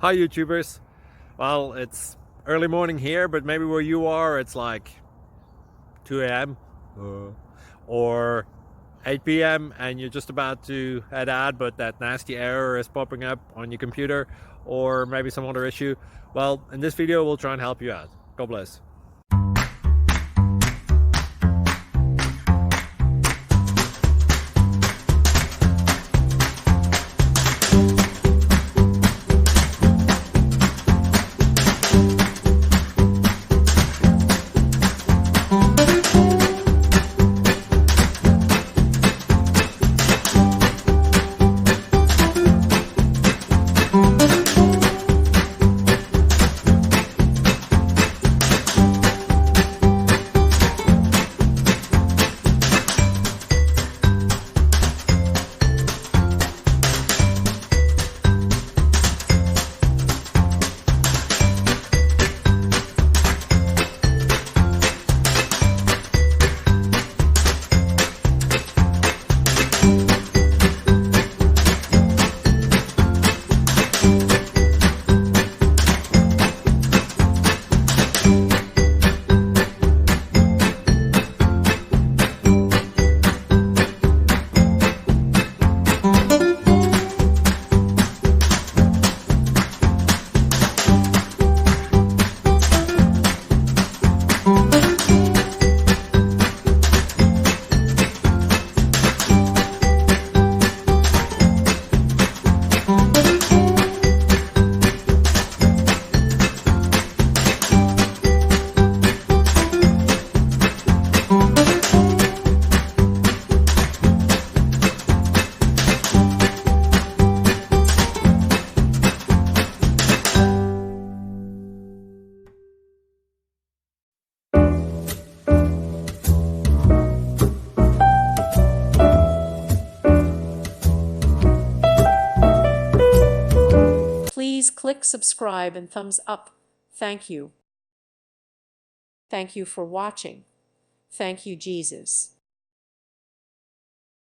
Hi YouTubers. Well, it's early morning here, but maybe where you are it's like 2 a.m. or 8 p.m. and you're just about to head out, but that nasty error is popping up on your computer, or maybe some other issue. Well, in this video we'll try and help you out. God bless. Please click subscribe and thumbs up. Thank you. Thank you for watching. Thank you, Jesus.